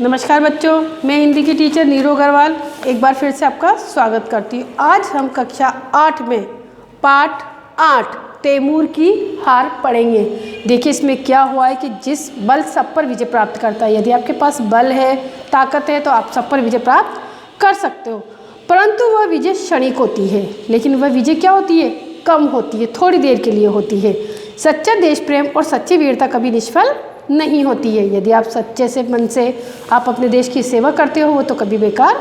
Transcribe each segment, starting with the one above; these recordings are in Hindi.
नमस्कार बच्चों, मैं हिंदी की टीचर नीरू अग्रवाल एक बार फिर से आपका स्वागत करती हूँ। आज हम कक्षा 8 में पाठ 8 तैमूर की हार पढ़ेंगे। देखिए इसमें क्या हुआ है कि जिस बल सब पर विजय प्राप्त करता है, यदि आपके पास बल है, ताकत है तो आप सब पर विजय प्राप्त कर सकते हो, परंतु वह विजय क्षणिक होती है। लेकिन वह विजय क्या होती है? कम होती है, थोड़ी देर के लिए होती है। सच्चा देश प्रेम और सच्ची वीरता कभी निष्फल नहीं होती है। यदि आप सच्चे से मन से आप अपने देश की सेवा करते हो, वो तो कभी बेकार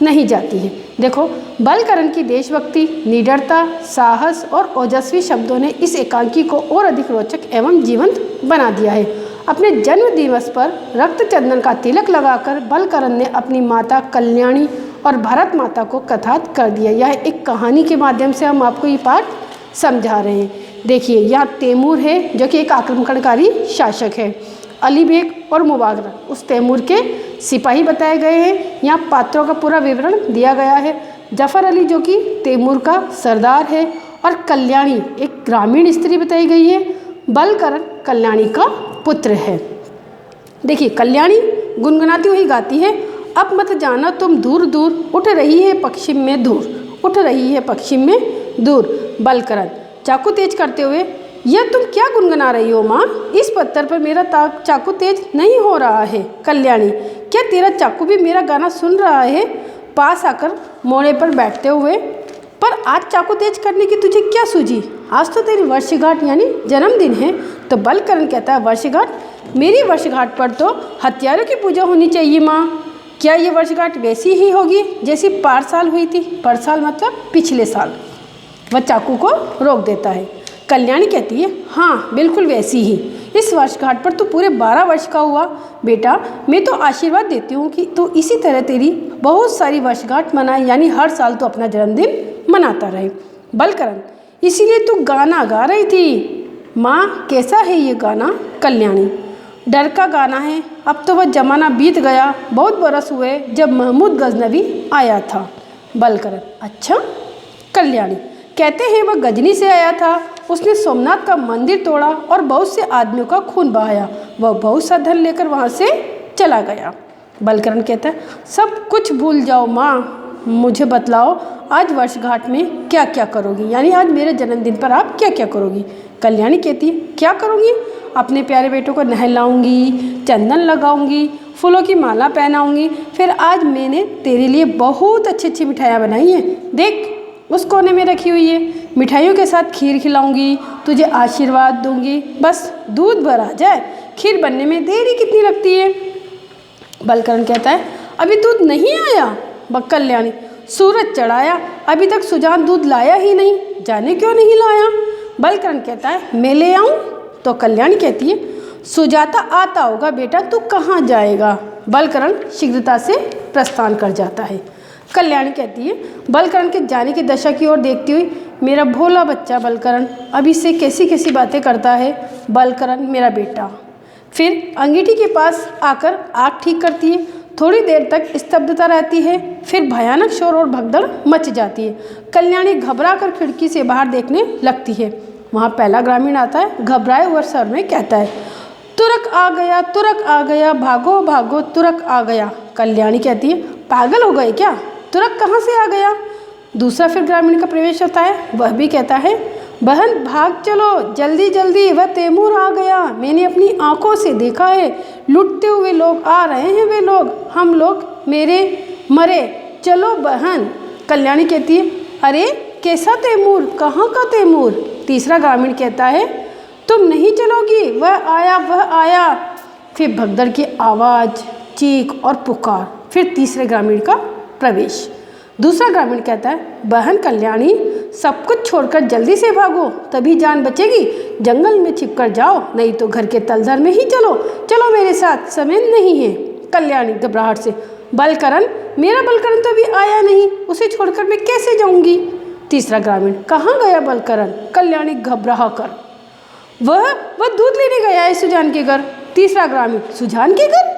नहीं जाती है। देखो, बलकरण की देशभक्ति, निडरता, साहस और ओजस्वी शब्दों ने इस एकांकी को और अधिक रोचक एवं जीवंत बना दिया है। अपने जन्म दिवस पर रक्त चंदन का तिलक लगाकर बलकरण ने अपनी माता कल्याणी और भारत माता को कथात कर दिया। यह एक कहानी के माध्यम से हम आपको ये पाठ समझा रहे हैं। देखिए, यहाँ तैमूर है जो कि एक आक्रमणकारी शासक है। अली बेग और मुबारक उस तैमूर के सिपाही बताए गए हैं। यहाँ पात्रों का पूरा विवरण दिया गया है। जफ़र अली जो कि तैमूर का सरदार है, और कल्याणी एक ग्रामीण स्त्री बताई गई है। बलकरण कल्याणी का पुत्र है। देखिए, कल्याणी गुनगुनाती हुई गाती है, अब मत जाना तुम दूर दूर, उठ रही है पश्चिम में दूर, उठ रही है पश्चिम में दूर। बलकरण चाकू तेज करते हुए, यह तुम क्या गुनगुना रही हो माँ? इस पत्थर पर मेरा चाकू तेज नहीं हो रहा है। कल्याणी, क्या तेरा चाकू भी मेरा गाना सुन रहा है? पास आकर मोड़े पर बैठते हुए, पर आज चाकू तेज करने की तुझे क्या सूझी? आज तो तेरी वर्षगांठ यानी जन्मदिन है। तो बलकरण कहता है, वर्षगांठ? मेरी वर्षगांठ पर तो हथियारों की पूजा होनी चाहिए माँ। क्या ये वर्षगांठ वैसी ही होगी जैसी पार साल हुई थी? पर साल मतलब पिछले साल। वह चाकू को रोक देता है। कल्याणी कहती है, हाँ बिल्कुल वैसी ही। इस वर्षगांठ पर तो पूरे 12 वर्ष का हुआ। बेटा, मैं तो आशीर्वाद देती हूँ कि तो इसी तरह तेरी बहुत सारी वर्षगांठ मनाए, यानी हर साल तो अपना जन्मदिन मनाता रहे। बलकरण, इसीलिए तू गाना गा रही थी माँ? कैसा है ये गाना? कल्याणी, डर का गाना है। अब तो वह जमाना बीत गया, बहुत बरस हुए जब महमूद गजनवी आया था। बलकरण, अच्छा? कल्याणी, कहते हैं वह गजनी से आया था। उसने सोमनाथ का मंदिर तोड़ा और बहुत से आदमियों का खून बहाया। वह बहुत सा धन लेकर वहाँ से चला गया। बलकरण कहता है, सब कुछ भूल जाओ माँ, मुझे बतलाओ आज वर्षगांठ में क्या क्या करोगी, यानी आज मेरे जन्मदिन पर आप क्या क्या करोगी? कल्याणी कहती है, क्या करूँगी? अपने प्यारे बेटों को नहलाऊंगी, चंदन लगाऊंगी, फूलों की माला पहनाऊंगी। फिर आज मैंने तेरे लिए बहुत अच्छी अच्छी मिठाइयाँ बनाई हैं, देख उस कोने में रखी हुई है। मिठाइयों के साथ खीर खिलाऊंगी, तुझे आशीर्वाद दूंगी। बस दूध भर आ जाए, खीर बनने में देरी कितनी लगती है? बलकरण कहता है, अभी दूध नहीं आया? कल्याणी, सूरज चढ़ाया, अभी तक सुजान दूध लाया ही नहीं, जाने क्यों नहीं लाया? बलकरण कहता है, मैं ले आऊँ? तो कल्याणी कहती है, सुजाता आता होगा बेटा, तू कहाँ जाएगा? बलकरण शीघ्रता से प्रस्थान कर जाता है। कल्याणी कहती है, बलकरण के जाने की दशा की ओर देखती हुई, मेरा भोला बच्चा बलकरण अभी से कैसी कैसी बातें करता है। बलकरण मेरा बेटा। फिर अंगीठी के पास आकर आग ठीक करती है। थोड़ी देर तक स्तब्धता रहती है, फिर भयानक शोर और भगदड़ मच जाती है। कल्याणी घबरा कर खिड़की से बाहर देखने लगती है। वहाँ पहला ग्रामीण आता है, घबराए हुए स्वर में कहता है, तुरक आ गया, तुरक आ गया, भागो भागो, तुरक आ गया। कल्याणी कहती है, पागल हो गए क्या? तुरक कहाँ से आ गया? दूसरा फिर ग्रामीण का प्रवेश होता है। वह भी कहता है, बहन भाग चलो, जल्दी जल्दी, वह तैमूर आ गया। मैंने अपनी आंखों से देखा है, लुटते हुए लोग आ रहे हैं। वे लोग, हम लोग मेरे मरे, चलो बहन। कल्याणी कहती है, अरे कैसा तैमूर? कहाँ का तैमूर? तीसरा ग्रामीण कहता है, तुम नहीं चलोगी, वह आया, वह आया। फिर भगदड़ की आवाज़, चीख और पुकार। फिर तीसरे ग्रामीण का प्रवेश। दूसरा ग्रामीण कहता है, बहन कल्याणी, सब कुछ छोड़कर जल्दी से भागो, तभी जान बचेगी। जंगल में छिपकर जाओ, नहीं तो घर के तलधर में ही चलो। चलो मेरे साथ, समय नहीं है। कल्याणी घबराहट से, बलकरण, मेरा बलकरण तो अभी आया नहीं, उसे छोड़कर मैं कैसे जाऊंगी? तीसरा ग्रामीण, कहाँ गया बलकरण? कल्याणी घबरा कर, वह दूध लेने गया है सुजान के घर। तीसरा ग्रामीण, सुजान के घर?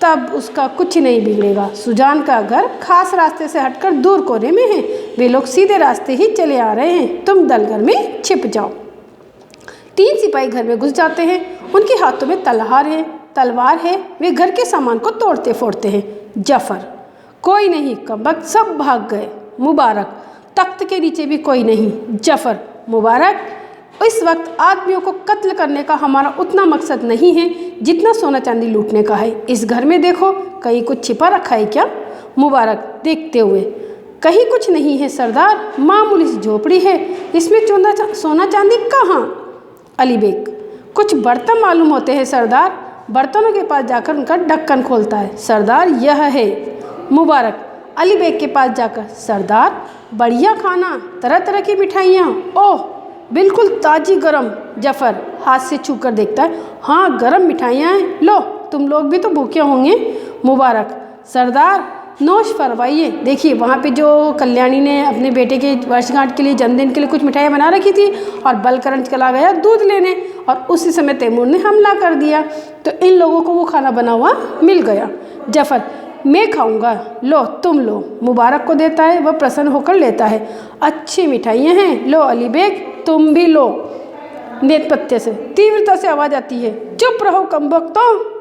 तब उसका कुछ नहीं बिगड़ेगा। सुजान का घर खास रास्ते से हटकर दूर कोने में है। वे लोग सीधे रास्ते ही चले आ रहे हैं, तुम दलदल में छिप जाओ। 3 सिपाही घर में घुस जाते हैं। उनके हाथों में तलवार है। तलवार है वे घर के सामान को तोड़ते फोड़ते हैं। जफर, कोई नहीं कमबख्त, सब भाग गए। मुबारक, तख्त के नीचे भी कोई नहीं। जफर, मुबारक, इस वक्त आदमियों को कत्ल करने का हमारा उतना मकसद नहीं है जितना सोना चांदी लूटने का है। इस घर में देखो, कहीं कुछ छिपा रखा है क्या? मुबारक देखते हुए, कहीं कुछ नहीं है सरदार, मामूली सी झोपड़ी है, इसमें सोना चांदी कहाँ? अली बेग, कुछ बर्तन मालूम होते हैं सरदार। बर्तनों के पास जाकर उनका ढक्कन खोलता है। सरदार, यह है। मुबारक अली बेग के पास जाकर, सरदार बढ़िया खाना, तरह तरह की मिठाइयाँ, ओह बिल्कुल ताज़ी गरम। जफर हाथ से छू कर देखता है, हाँ गरम मिठाइयाँ हैं, लो तुम लोग भी तो भूखे होंगे। मुबारक, सरदार नोश फरमाइए, देखिए वहाँ पे जो कल्याणी ने अपने बेटे के वर्षगांठ के लिए, जन्मदिन के लिए कुछ मिठाइयाँ बना रखी थी और बलकरण चला गया दूध लेने और उसी समय तैमूर ने हमला कर दिया, तो इन लोगों को वो खाना बना हुआ मिल गया। जफर, मैं खाऊंगा, लो तुम लो। मुबारक को देता है, वह प्रसन्न होकर लेता है। अच्छी मिठाइयाँ हैं, लो अली बेग तुम भी लो। नेतपत्ते से तीव्रता से आवाज़ आती है, चुप रहो कमबख्तों।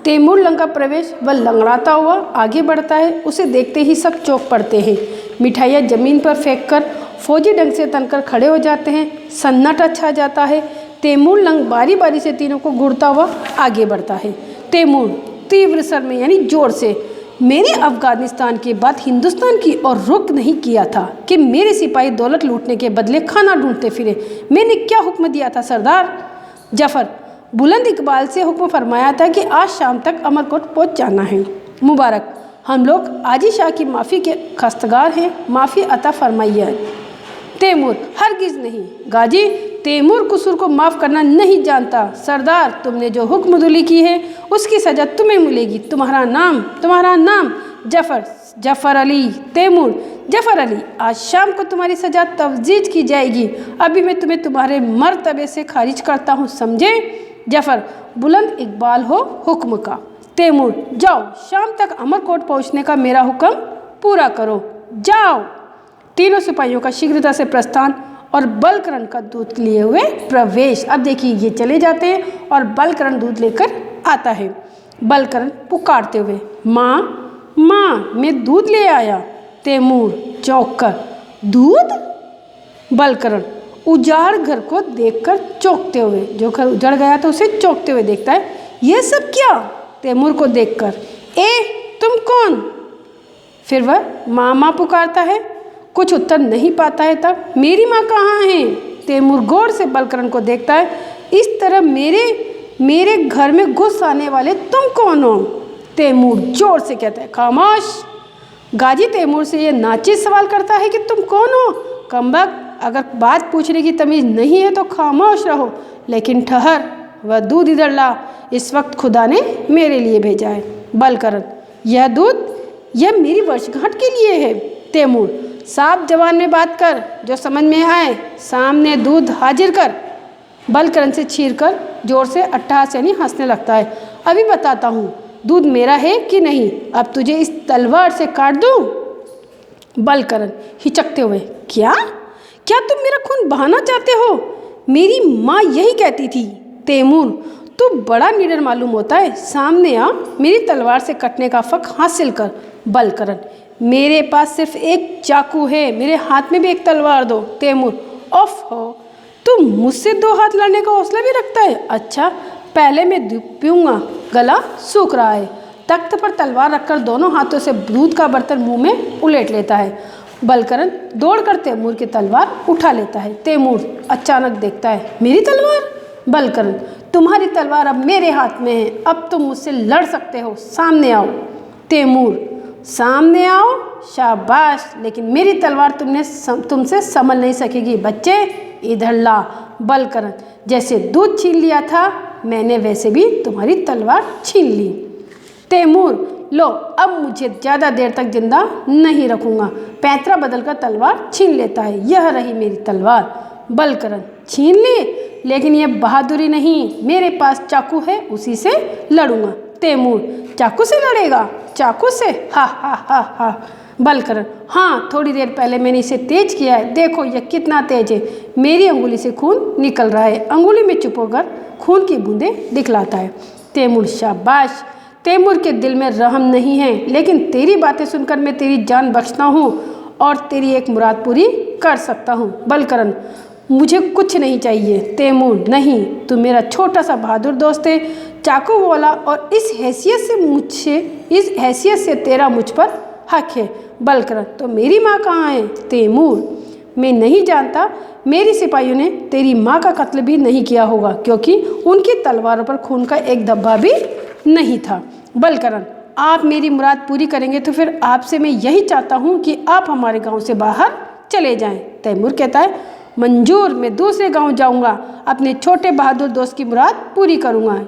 तैमूर लंका प्रवेश वह लंगड़ाता हुआ आगे बढ़ता है। उसे देखते ही सब चौंक पड़ते हैं। मिठाइयाँ ज़मीन पर फेंककर फौजी ढंग से तनकर खड़े हो जाते हैं। सन्नाटा छा जाता है। तैमूर लंग बारी बारी से तीनों को घूरता हुआ आगे बढ़ता है। तैमूर तीव्र स्वर में यानी जोर से, मैंने अफगानिस्तान के बाद हिंदुस्तान की और रुख नहीं किया था कि मेरे सिपाही दौलत लूटने के बदले खाना ढूंढते फिरे। मैंने क्या हुक्म दिया था सरदार? जफर, बुलंद इकबाल से हुक्म फरमाया था कि आज शाम तक अमरकोट पहुंच जाना है। मुबारक, हम लोग आजी शाह की माफ़ी के खस्तगार हैं, माफ़ी अता फरमाइए। तैमूर, हरगिज़ नहीं गाजी, तैमूर कसूर को माफ़ करना नहीं जानता। सरदार तुमने जो हुक्मदुली की है उसकी सज़ा तुम्हें मिलेगी। तुम्हारा नाम, तुम्हारा नाम? जफर, जफर अली। तैमूर, जफर अली, आज शाम को तुम्हारी सज़ा तवजीज की जाएगी। अभी मैं तुम्हें तुम्हारे मर्तबे से खारिज करता हूँ, समझे? जफर, बुलंद इकबाल हो हुक्म का। तैमूर, जाओ शाम तक अमरकोट पहुँचने का मेरा हुक्म पूरा करो, जाओ। तीनों सिपाहियों का शीघ्रता से प्रस्थान और बलकरण का दूध लिए हुए प्रवेश। अब देखिए ये चले जाते हैं और बलकरण दूध लेकर आता है। बलकरण पुकारते हुए, माँ माँ मैं दूध ले आया। तैमूर चौंक कर, दूध? बलकरण उजाड़ घर को देखकर चौंकते हुए, जो घर उजड़ गया था उसे चौंकते हुए देखता है, ये सब क्या? तैमूर को देखकर, ए तुम कौन? फिर वह माँ माँ पुकारता है, कुछ उत्तर नहीं पाता है। तब मेरी माँ कहाँ है? तैमूर गौर से बलकरण को देखता है, इस तरह मेरे घर में घुस आने वाले तुम कौन हो? तैमूर जोर से कहता है, खामोश। गाजी तैमूर से ये नाचिज़ सवाल करता है कि तुम कौन हो? कमबख्त, अगर बात पूछने की तमीज़ नहीं है तो खामोश रहो, लेकिन ठहर, वह दूध इधर ला, इस वक्त खुदा ने मेरे लिए भेजा है। बलकरण, यह दूध यह मेरी वर्षगांठ के लिए है। तैमूर, साफ जवान में बात कर, जो समझ में आए, सामने दूध हाजिर कर। बलकरण से छीनकर जोर से अट्टहास यानी हंसने लगता है, अभी बताता हूँ दूध मेरा है कि नहीं, अब तुझे इस तलवार से काट दूँ। बलकरण हिचकते हुए, क्या क्या तुम मेरा खून बहाना चाहते हो? मेरी माँ यही कहती थी। तैमूर, तू बड़ा निडर मालूम होता है, सामने आ, मेरी तलवार से कटने का हक हासिल कर। बलकरण, मेरे पास सिर्फ एक चाकू है, मेरे हाथ में भी एक तलवार दो। तैमूर, ओफ हो, तुम मुझसे दो हाथ लड़ने का हौसला भी रखता है? अच्छा, पहले मैं दूध पीऊँगा, गला सूख रहा है। तख्त पर तलवार रखकर दोनों हाथों से दूध का बर्तन मुंह में उलेट लेता है। बलकरण दौड़कर तैमूर की तलवार उठा लेता है। तैमूर अचानक देखता है, मेरी तलवार? बलकरण, तुम्हारी तलवार अब मेरे हाथ में है, अब तुम मुझसे लड़ सकते हो, सामने आओ। तैमूर, सामने आओ? शाबाश, लेकिन मेरी तलवार तुमसे संभल नहीं सकेगी बच्चे, इधर ला। बलकरण, जैसे दूध छीन लिया था मैंने, वैसे भी तुम्हारी तलवार छीन ली। तैमूर, लो अब मुझे ज़्यादा देर तक जिंदा नहीं रखूँगा। पैंतरा बदलकर तलवार छीन लेता है, यह रही मेरी तलवार। बलकरण, छीन ली, लेकिन यह बहादुरी नहीं, मेरे पास चाकू है, उसी से लड़ूंगा। तैमूर, चाकू से लड़ेगा? चाकू से? हा हा हा हा। बलकरण, हाँ, थोड़ी देर पहले मैंने इसे तेज किया है, देखो यह कितना तेज है, मेरी अंगुली से खून निकल रहा है। अंगुली में चुप होकर खून की बूंदें दिखलाता है। तैमूर शाबाश, तैमूर के दिल में रहम नहीं है, लेकिन तेरी बातें सुनकर मैं तेरी जान बख्शता हूँ और तेरी एक मुराद पूरी कर सकता हूँ। बलकरन, मुझे कुछ नहीं चाहिए। तैमूर, नहीं, तू मेरा छोटा सा बहादुर दोस्त है, चाकू वाला, और इस हैसियत से तेरा मुझ पर हक है। बलकरन, तो मेरी माँ कहाँ है? तैमूर, मैं नहीं जानता, मेरी सिपाहियों ने तेरी माँ का कत्ल भी नहीं किया होगा, क्योंकि उनकी तलवारों पर खून का एक धब्बा भी नहीं था। बलकरन, आप मेरी मुराद पूरी करेंगे तो फिर आपसे मैं यही चाहता हूँ कि आप हमारे गांव से बाहर चले जाएं। तैमूर कहता है, मंजूर, मैं दूसरे गांव जाऊंगा, अपने छोटे बहादुर दोस्त की मुराद पूरी करूंगा।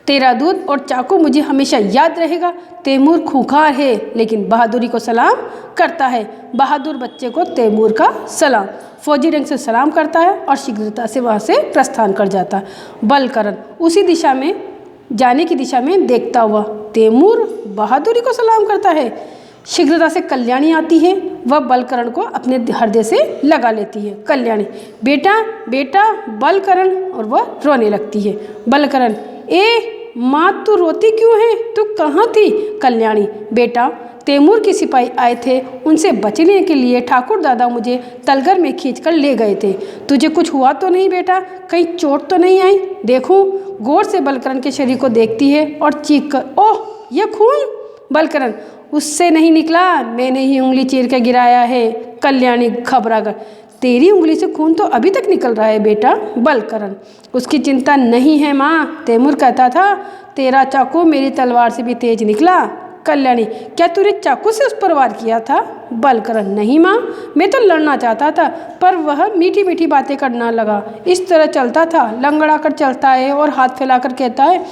तेरा दूध और चाकू मुझे हमेशा याद रहेगा। तैमूर खूंखार है, लेकिन बहादुरी को सलाम करता है। बहादुर बच्चे को तैमूर का सलाम। फौजी रंग से सलाम करता है और शीघ्रता से वहाँ से प्रस्थान कर जाता है। बलकरन उसी दिशा में, जाने की दिशा में देखता हुआ, तैमूर बहादुरी को सलाम करता है। शीघ्रता से कल्याणी आती है, वह बलकरण को अपने हृदय से लगा लेती है। कल्याणी, बेटा बेटा बलकरण, और वह रोने लगती है। बलकरण, ए माँ, तू रोती क्यों है? तू कहाँ थी? कल्याणी, बेटा, तैमूर के सिपाही आए थे, उनसे बचने के लिए ठाकुर दादा मुझे तलगर में खींचकर ले गए थे। तुझे कुछ हुआ तो नहीं बेटा? कहीं चोट तो नहीं आई? देखूं? गौर से बलकरण के शरीर को देखती है और चीख कर, ओह, ये खून! बलकरण, उससे नहीं निकला, मैंने ही उंगली चीर के गिराया है। कल्याणी घबरा कर, तेरी उंगली से खून तो अभी तक निकल रहा है बेटा। बलकरण, उसकी चिंता नहीं है माँ, तैमूर कहता था तेरा चाकू मेरी तलवार से भी तेज निकला। कल्याणी, क्या तूने चाकू से उस पर वार किया था? बलकरण, नहीं माँ, मैं तो लड़ना चाहता था, पर वह मीठी मीठी बातें करना लगा। इस तरह चलता था, लंगड़ा कर चलता है और हाथ फैलाकर कहता है,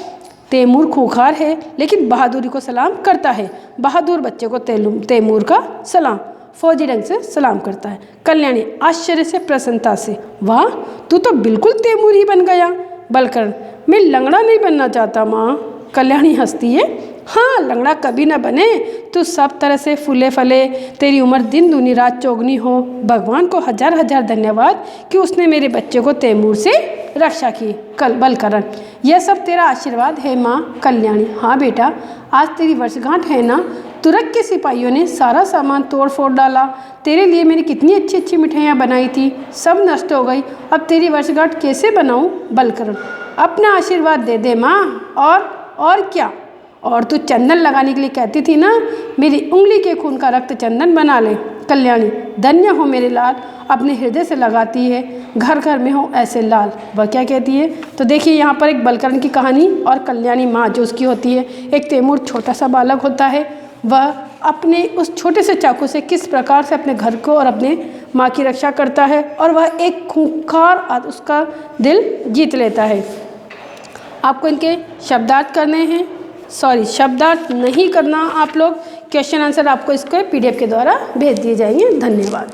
तैमूर खूंखार है, लेकिन बहादुरी को सलाम करता है। बहादुर बच्चे को तैमूर का सलाम। फौजी रंग से सलाम करता है। कल्याणी आश्चर्य से, प्रसन्नता से, वाह, तू तो बिल्कुल तैमूर ही बन गया। बलकरण, मैं लंगड़ा नहीं बनना चाहता माँ। कल्याणी हंसती है, हाँ, लंगड़ा कभी ना बने, तू सब तरह से फूले फले, तेरी उम्र दिन दूनी रात चौगनी हो। भगवान को हजार हजार धन्यवाद कि उसने मेरे बच्चे को तैमूर से रक्षा की। बलकरण, यह सब तेरा आशीर्वाद है माँ। कल्याणी, हाँ बेटा, आज तेरी वर्षगांठ है ना। तुर्क के सिपाहियों ने सारा सामान तोड़ फोड़ डाला, तेरे लिए मैंने कितनी अच्छी अच्छी मिठाइयाँ बनाई थी, सब नष्ट हो गई, अब तेरी वर्षगांठ कैसे बनाऊँ? बलकरण, अपना आशीर्वाद दे दे माँ। और क्या? और तू चंदन लगाने के लिए कहती थी ना, मेरी उंगली के खून का रक्त चंदन बना ले। कल्याणी, धन्य हो मेरे लाल, अपने हृदय से लगाती है, घर घर में हो ऐसे लाल। वह क्या कहती है? तो देखिए यहाँ पर एक बलकरण की कहानी और कल्याणी माँ जो उसकी होती है। एक तैमूर छोटा सा बालक होता है, वह अपने उस छोटे से चाकू से किस प्रकार से अपने घर को और अपने माँ की रक्षा करता है, और वह एक खूंखार उसका दिल जीत लेता है। आपको इनके शब्दार्थ करने हैं, शब्दार्थ नहीं करना आप लोग, क्वेश्चन आंसर आपको इसको PDF के द्वारा भेज दिए जाएंगे। धन्यवाद।